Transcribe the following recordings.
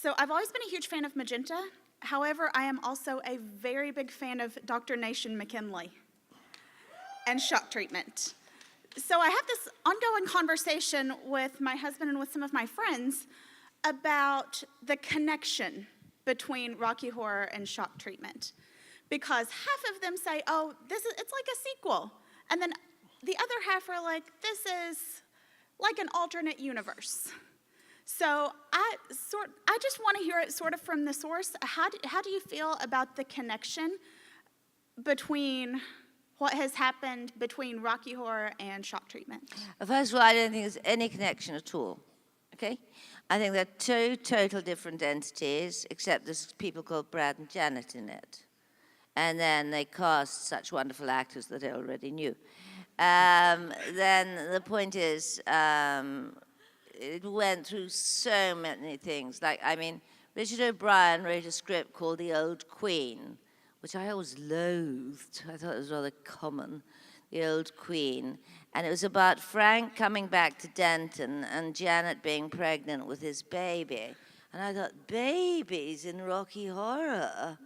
So I've always been a huge fan of Magenta. However, I am also a very big fan of Dr. Nation McKinley and shock treatment. So I have this ongoing conversation with my husband and with some of my friends about the connection between Rocky Horror and shock treatment. Because half of them say, oh, it's like a sequel. And then the other half are like, this is like an alternate universe. So I just want to hear it sort of from the source. How do you feel about the connection between what has happened between Rocky Horror and shock treatment? First of all, I don't think there's any connection at all, okay? I think they're two total different entities, except there's people called Brad and Janet in it. And then they cast such wonderful actors that I already knew. Then the point is, it went through so many things. Richard O'Brien wrote a script called The Old Queen, which I always loathed. I thought it was rather common, The Old Queen. And it was about Frank coming back to Denton and Janet being pregnant with his baby. And I thought, babies in Rocky Horror?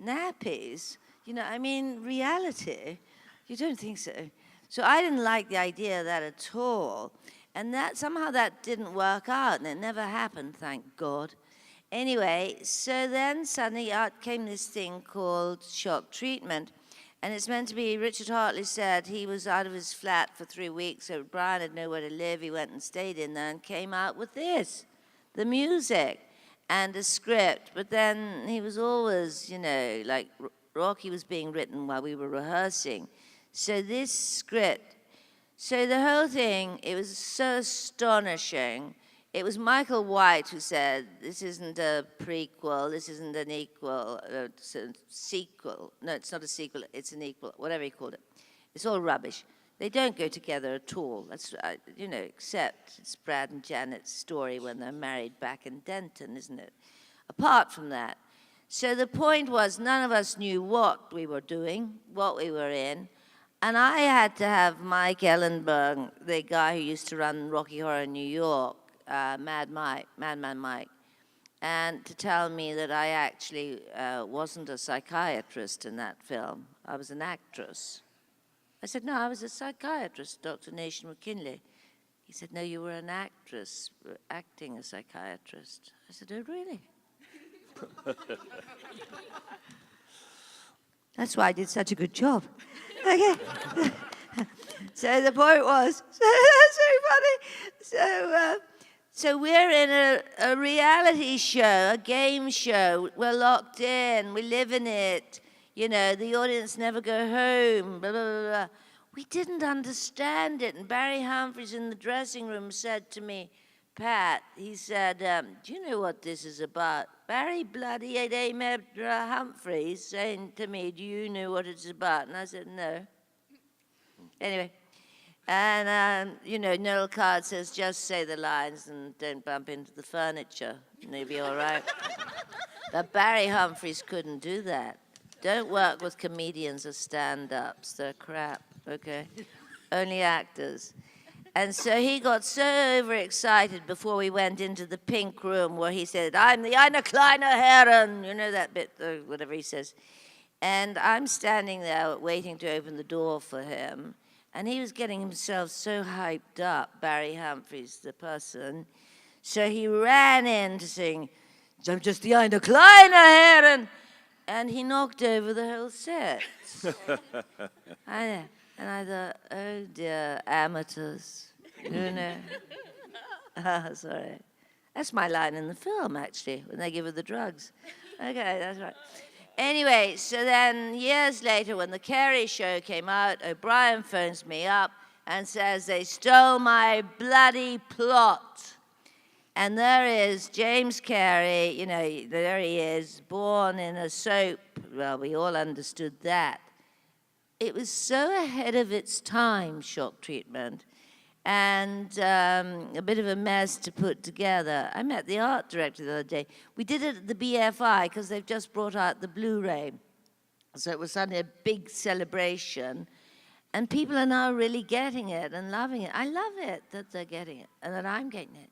Nappies? Reality? You don't think so? So I didn't like the idea of that at all. And that somehow that didn't work out, and it never happened, thank God. Anyway, so then suddenly out came this thing called shock treatment, and it's meant to be, Richard Hartley said he was out of his flat for 3 weeks, so Brian had nowhere to live. He went and stayed in there and came out with this, the music and a script. But then he was always, Rocky was being written while we were rehearsing. So this script, so the whole thing, it was so astonishing. It was Michael White who said, this isn't a prequel, this isn't an equal, it's a sequel. No, it's not a sequel, it's an equal, whatever he called it. It's all rubbish. They don't go together at all. That's, except it's Brad and Janet's story when they're married back in Denton, isn't it? Apart from that. So the point was, none of us knew what we were doing, what we were in. And I had to have Mike Ellenberg, the guy who used to run Rocky Horror in New York, Madman Mike, and to tell me that I actually wasn't a psychiatrist in that film. I was an actress. I said, no, I was a psychiatrist, Dr. Nation McKinley. He said, no, you were an actress, acting a psychiatrist. I said, oh, really? That's why I did such a good job. Okay. So the point was, that's very funny. So we're in a reality show, a game show. We're locked in. We live in it. The audience never go home. Blah, blah, blah, blah. We didn't understand it. And Barry Humphries in the dressing room said to me, Pat, he said, do you know what this is about? Barry bloody Humphries saying to me, do you know what it's about? And I said, no. Anyway, and, Noel Card says, just say the lines and don't bump into the furniture, and you'll be all right. But Barry Humphries couldn't do that. Don't work with comedians or stand-ups. They're crap, okay? Only actors. And so he got so overexcited before we went into the pink room where he said, I'm the Eine kleine Herren, that bit, whatever he says. And I'm standing there waiting to open the door for him. And he was getting himself so hyped up, Barry Humphries, the person. So he ran in to sing, I'm just the Eine kleine Herren. And he knocked over the whole set. And I thought, oh dear, amateurs, Sorry. That's my line in the film, actually, when they give her the drugs. Okay, that's right. Anyway, so then years later, when the Carey show came out, O'Brien phones me up and says, they stole my bloody plot. And there is James Carey, there he is, born in a soap. Well, we all understood that. It was so ahead of its time, shock treatment, and a bit of a mess to put together. I met the art director the other day. We did it at the BFI because they've just brought out the Blu-ray. So it was suddenly a big celebration. And people are now really getting it and loving it. I love it that they're getting it and that I'm getting it.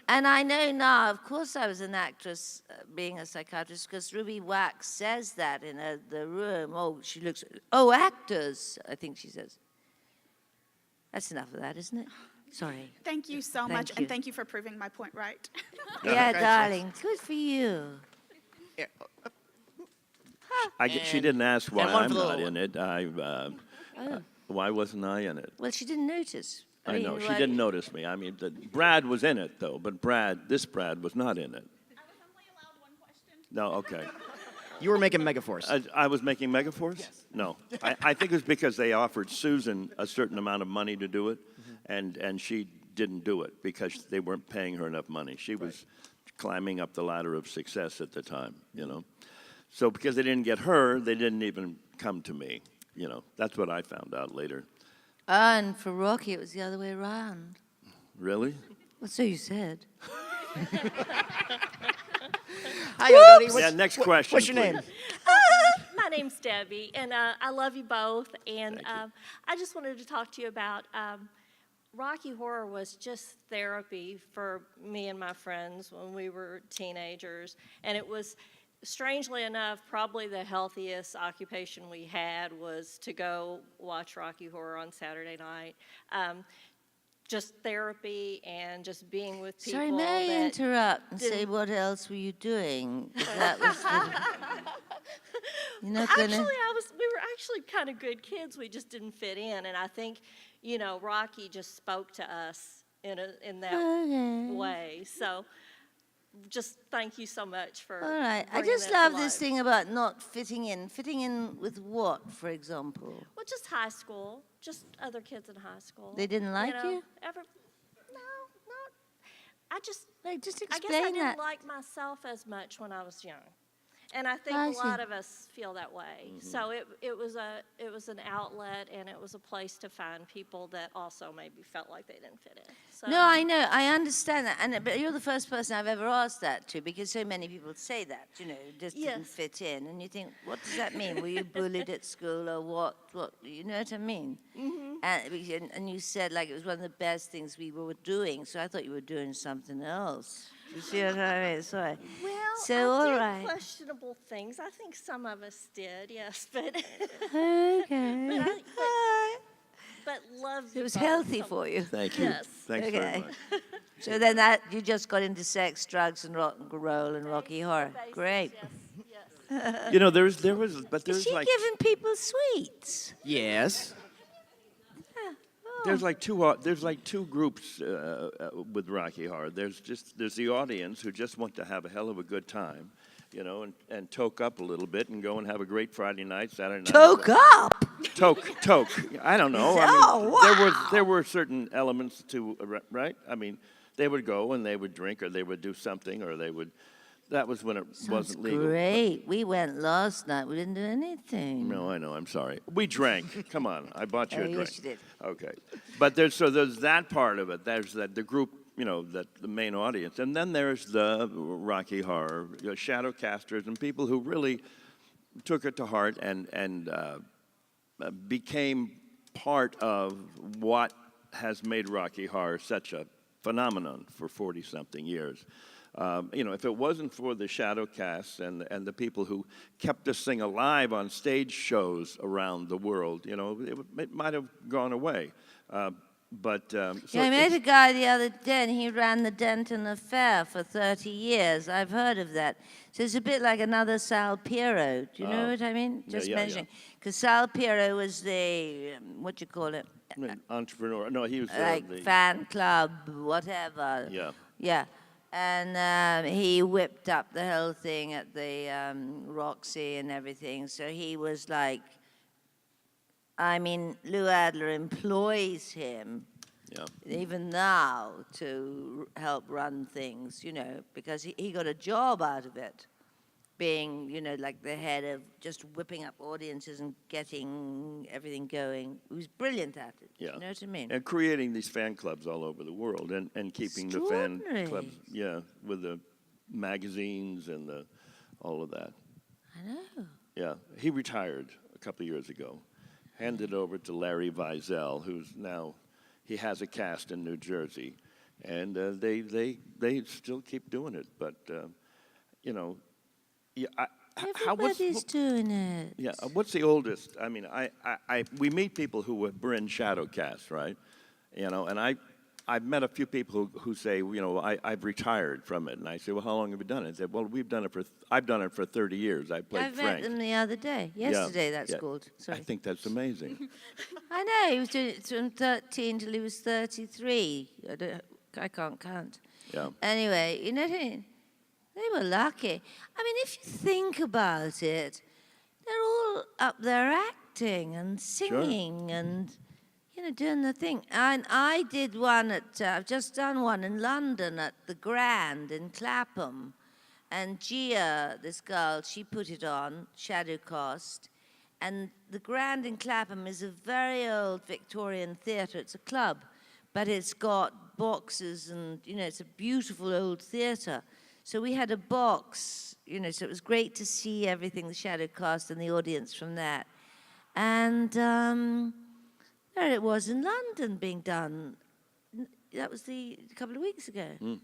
And I know now, of course, I was an actress being a psychiatrist because Ruby Wax says that in the room. Oh, she looks, oh, actors, I think she says. That's enough of that, isn't it? Sorry. Thank you so Thank much, you. and thank you for proving my point right. Yeah, darling. Good for you. Yeah. She didn't ask why and one I'm for the not little in it. Why wasn't I in it? Well, she didn't notice. I mean, know, she like- didn't notice me. I mean, Brad was in it, though, but this Brad was not in it. I was only allowed one question. No, okay. You were making Megaforce. I was making Megaforce? Yes. No. I think it was because they offered Susan a certain amount of money to do it, and she didn't do it because they weren't paying her enough money. She was climbing up the ladder of success at the time, you know. So because they didn't get her, they didn't even come to me, you know. That's what I found out later. And for Rocky, it was the other way around. Really? Well, so you said. Hi, Odie. Yeah, next question, What's your please. name? My name's Debbie, and I love you both. And Thank you. I just wanted to talk to you about Rocky Horror was just therapy for me and my friends when we were teenagers. And it was, strangely enough, probably the healthiest occupation we had was to go watch Rocky Horror on Saturday night. Just therapy and just being with people. Sorry, may I that interrupt and say didn't- what else were you doing? 'Cause that was you're not Actually, gonna. we were actually kind of good kids. We just didn't fit in, and I think, Rocky just spoke to us in that Okay. way. So, just thank you so much for. All right. I bringing just that to love this life. thing about not fitting in. Fitting in with what, for example? Well, just high school, just other kids in high school. They didn't like you? No, not. I just. Like, just I guess I explain didn't that. like myself as much when I was young. And I think I a see. lot of us feel that way. So it was an outlet, and it was a place to find people that also maybe felt like they didn't fit in. So, No, I know. I understand that. But you're the first person I've ever asked that to because so many people say that, just didn't Yes. fit in. And you think, what does that mean? Were you bullied at school or what? You know what I mean? Mm-hmm. And you said like it was one of the best things we were doing. So I thought you were doing something else. You see what I mean? Sorry. well, So, I all did right. questionable things. I think some of us did, yes, but Okay. but love. It was both healthy so for you. Thank you. Yes. Thanks Okay. very much. So then you just got into sex, drugs, and rock and roll and Rocky Horror. basis, Great. Yes. You know, there's Is there's she like giving people sweets? Yes. there's like two groups with Rocky Horror. There's the audience who just want to have a hell of a good time, and toke up a little bit and go and have a great Friday night, Saturday night. Toke up. Toke. I don't know. There were certain elements to right. I mean, they would go and they would drink or they would do something or they would. That was when it wasn't legal. Great. We went last night. We didn't do anything. No, I know. I'm sorry. We drank. Come on, I bought you Oh, a drink. yes, you did. Okay, but there's that part of it. There's the group, that the main audience, and then there's the Rocky Horror shadow casters and people who really took it to heart and became part of what has made Rocky Horror such a phenomenon for 40-something years. If it wasn't for the shadow casts and the people who kept this thing alive on stage shows around the world, it might have gone away. So Yeah, I met a guy the other day, and he ran the Denton Affair for 30 years. I've heard of that. So it's a bit like another Sal Piero. Do you know what I mean? Yeah, Just yeah, mentioning. Because Sal Piero was the, what do you call it? I mean, entrepreneur. No, he was Like the fan club, whatever. yeah. Yeah. And he whipped up the whole thing at the Roxy and everything. So he was like, Lou Adler employs him Yeah. even now to help run things, because he got a job out of it, being, like the head of just whipping up audiences and getting everything going. He was brilliant at it. Yeah. You know what I mean? And creating these fan clubs all over the world and keeping the fan Extraordinary. clubs, with the magazines and all of that. I know. Yeah. He retired a couple of years ago, handed over to Larry Vizel, who's now, he has a cast in New Jersey. and they still keep doing it. But you know, yeah, Everybody's doing it. yeah, what's the oldest? I mean, we meet people who were in shadow cast, right? You know, and I've met a few people who say, you know, I've retired from it, and I say, well, how long have you done it? They said, well, I've done it for 30 years. I played I Frank. met them the other day. Yesterday, that's called. Sorry. I think that's amazing. I know, he was doing it from 13 till he was 33. I can't count. Yeah. Anyway, you know what I mean? They were lucky. I mean, if you think about it, they're all up there acting and singing and, you know, doing the thing. And I did one I've just done one in London at the Grand in Clapham. And Gia, this girl, she put it on, shadow cast. And the Grand in Clapham is a very old Victorian theatre. It's a club, but it's got boxes and, you know, it's a beautiful old theatre. So we had a box, you know, so it was great to see everything, the shadow cast and the audience from that. And there it was in London being done. That was a couple of weeks ago. It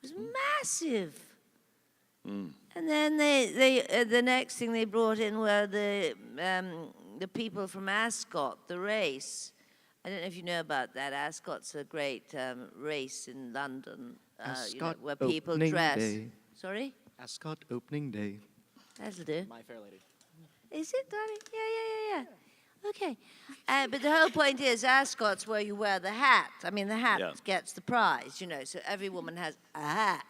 was massive. And then the next thing they brought in were the people from Ascot, the race. I don't know if you know about that. Ascot's a great race in London, you know, Ascot where people opening dress. day. Sorry? Ascot opening day. That'll do. My Fair Lady. Is it, darling? Yeah. Okay. But the whole point is Ascot's where you wear the hat. I mean, the hat gets the prize, you know, so every woman has a hat.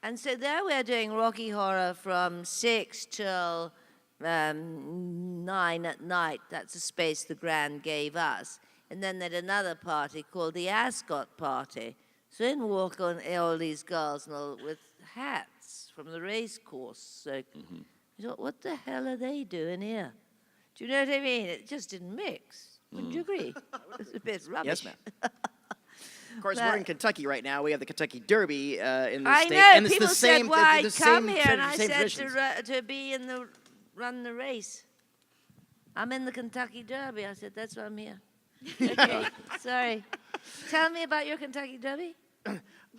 And so there we're doing Rocky Horror from 6 till 9 at night. That's the space the Grand gave us. And then they had another party called the Ascot Party. So in walk on all these girls and all with hats from the race course. So I thought, what the hell are they doing here? Do you know what I mean? It just didn't mix. Wouldn't you agree? It's a bit rubbish. Yes, ma'am. Of course, we're in Kentucky right now. We have the Kentucky Derby in the I state, know. and it's People the same. said, "Why the come same, here?" And I same said traditions. to be in the run the race. I'm in the Kentucky Derby. I said, "That's why I'm here." Okay, sorry. Tell me about your Kentucky Derby.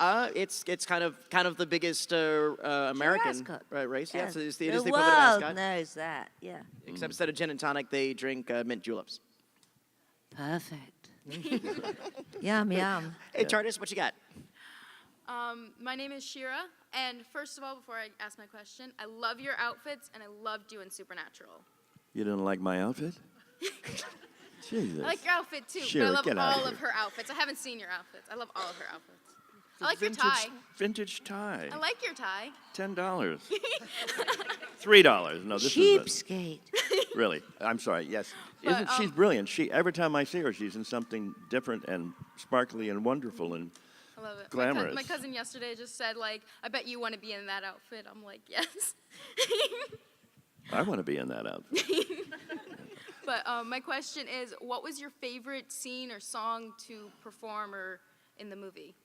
It's kind of the biggest American Ascot. race. Yeah. Yeah, so it is The the world equivalent of Ascot. knows that. Yeah. Except instead of gin and tonic, they drink mint juleps. Perfect. Yum yum. Hey, Tardis, what you got? My name is Shira, and first of all, before I ask my question, I love your outfits, and I loved you in Supernatural. You didn't like my outfit? Jesus. I like your outfit too, Shira, but I love get out of all here. of her outfits. I haven't seen your outfits. I love all of her outfits. I like your tie. Vintage tie. I like your tie. $10. $3. No, this is Cheapskate. really. I'm sorry. Yes, But, isn't she's brilliant? Every time I see her, she's in something different and sparkly and wonderful and I love it. Glamorous. My cousin yesterday just said, like, I bet you want to be in that outfit. I'm like, yes. I want to be in that outfit. But my question is, what was your favorite scene or song to perform or in the movie?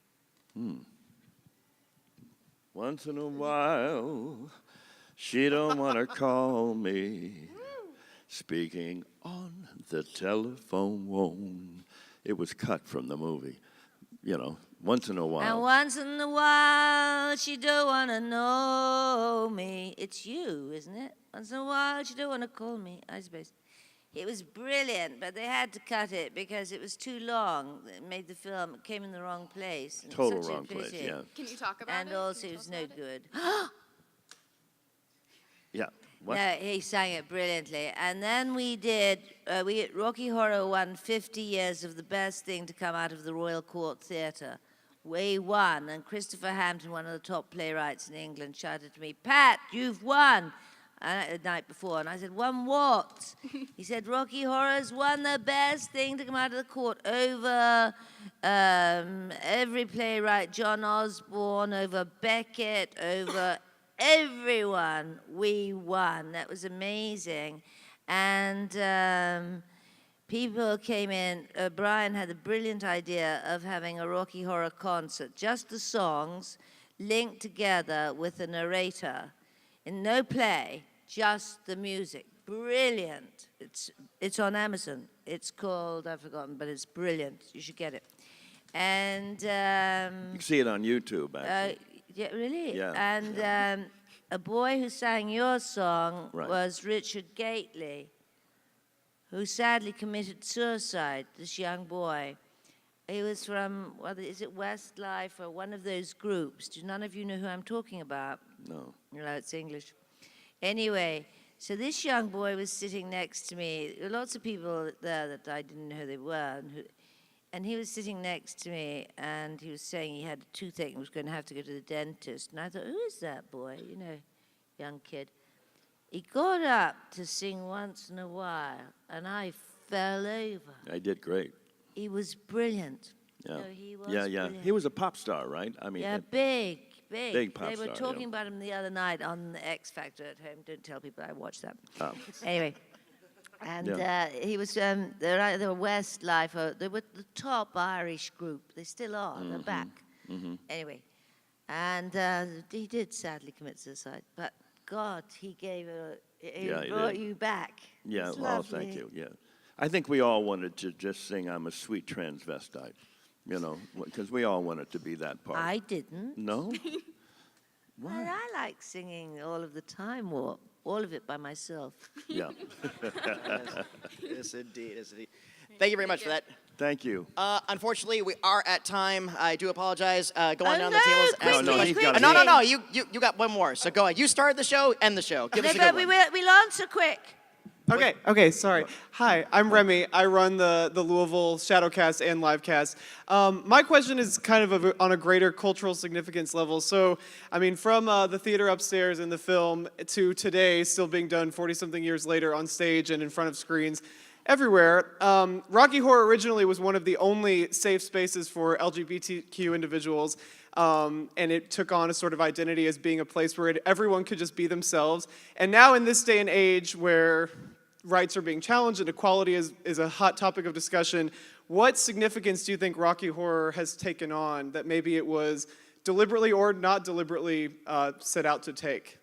Once in a while, she don't want to call me. Speaking on the telephone. It was cut from the movie. You know, once in a And while. once in a while, she don't want to know me. It's you, isn't it? Once in a while, she don't want to call me. I suppose. It was brilliant, but they had to cut it because it was too long. It made the film, it came in the wrong place. and it's Total such a wrong place, pity. yeah. Can you talk about it? And also, Can it you was tell no us about it? good. Yeah. What? No, he sang it brilliantly. And then we did, Rocky Horror won 50 years of the best thing to come out of the Royal Court Theatre. We won, and Christopher Hampton, one of the top playwrights in England, shouted to me, "Pat, you've won!" The night before, and I said, "Won what?" He said, "Rocky Horror's won the best thing to come out of the court over every playwright, John Osborne, over Beckett, over everyone. We won." That was amazing. And people came in. Brian had the brilliant idea of having a Rocky Horror concert, just the songs linked together with a narrator. In no play, just the music. Brilliant. It's on Amazon. It's called, I've forgotten, but it's brilliant. You should get it. And You can see it on YouTube, actually. yeah, really? Yeah, And a boy who sang your song Right. was Richard Gately, who sadly committed suicide, this young boy. He was from, is it Westlife or one of those groups? Do none of you know who I'm talking about? No. No, it's English. Anyway, so this young boy was sitting next to me. There were lots of people there that I didn't know who they were. And he was sitting next to me, and he was saying he had a toothache and was going to have to go to the dentist. And I thought, who is that boy? You know, young kid. He got up to sing Once in a While, and I fell over. I did great. He was brilliant. Yeah. No, he was yeah. brilliant. He was a pop star, right? I mean, Yeah, big. Big pop They were star, talking yeah. about him the other night on the X Factor at home. Don't tell people I watched that. Oh. Anyway, and Yeah. he was. They were Westlife. They were the top Irish group. They still are. They're back. Anyway, and he did sadly commit suicide. But God, he gave he Yeah, he brought did. you back. Yeah, It's well, lovely. thank you. Yeah, I think we all wanted to just sing "I'm a Sweet Transvestite," you know, because we all wanted to be that part. I didn't. No. And I like singing all of the time, or all of it by myself. Yeah. Yes, indeed. Yes, indeed. Thank you very much for that. Thank you. Unfortunately, we are at time. I do apologize. Go on Oh, down no, the tables. quickly, No, he's got No, it. no, no. You got one more. So go ahead. You started the show. End the show. Give us a good one. We'll answer quick. Okay, sorry. Hi, I'm Remy. I run the Louisville Shadowcast and Livecast. My question is kind of on a greater cultural significance level. So, I mean, from the theater upstairs in the film to today, still being done 40-something years later on stage and in front of screens everywhere, Rocky Horror originally was one of the only safe spaces for LGBTQ individuals. And it took on a sort of identity as being a place where everyone could just be themselves. And now in this day and age where rights are being challenged and equality is a hot topic of discussion, what significance do you think Rocky Horror has taken on that maybe it was deliberately or not deliberately set out to take?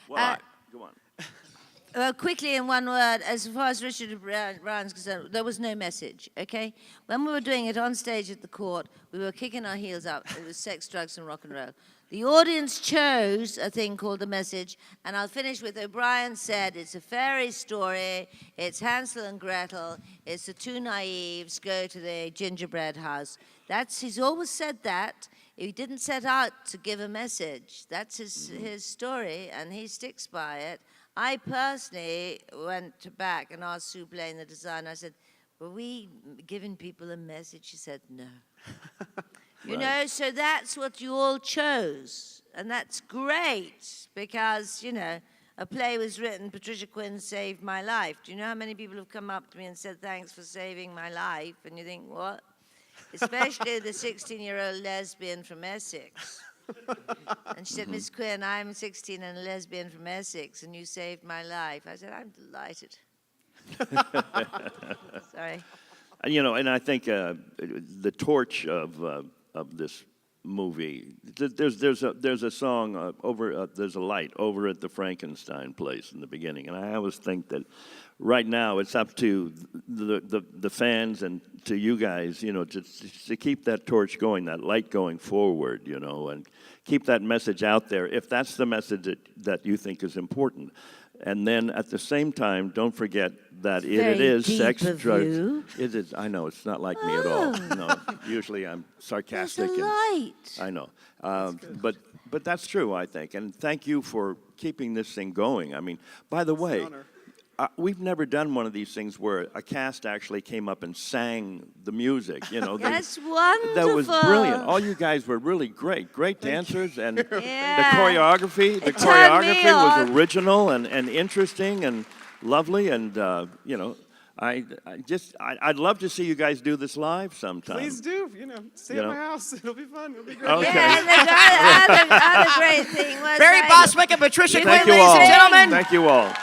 Well, go on. Quickly in one word, as far as Richard Brown's concerned, there was no message, okay? When we were doing it on stage at the court, we were kicking our heels up. It was sex, drugs, and rock and roll. The audience chose a thing called The Message, and I'll finish with O'Brien said, it's a fairy story, it's Hansel and Gretel, it's the two naives go to the gingerbread house. He's always said that. He didn't set out to give a message. That's his story, and he sticks by it. I personally went back and asked Sue Blaine, the designer, I said, were we giving people a message? She said, no. You know, so that's what you all chose. And that's great because, you know, a play was written, Patricia Quinn saved my life. Do you know how many people have come up to me and said, thanks for saving my life? And you think, what? Especially the 16-year-old lesbian from Essex. And she said, Miss Quinn, I'm 16 and a lesbian from Essex, and you saved my life. I said, I'm delighted. Sorry. You know, and I think the torch of this movie. There's a song there's a light over at the Frankenstein place in the beginning, and I always think that right now it's up to the fans and to you guys, you know, to keep that torch going, that light going forward, you know, and keep that message out there if that's the message that you think is important. And then at the same time, don't forget that it Very is deep sex, of drugs. you. It is. I know it's not like me at all. No, usually I'm There's sarcastic. a and light. I know, but that's true. I think, and thank you for keeping this thing going. I mean, by the way. honor. We've never done one of these things where a cast actually came up and sang the music. You know, That's wonderful. that was brilliant. All you guys were really great dancers, and Yeah. the choreography It turned me was on. original and interesting and lovely. And you know, I'd love to see you guys do this live sometime. Please do, you know, stay You at know. my house. It'll be fun. It'll be great. Okay. Yeah, and the other great thing was Barry like, Boswick and Patricia You Quinn, Thank you ladies all. and gentlemen. Thank you all.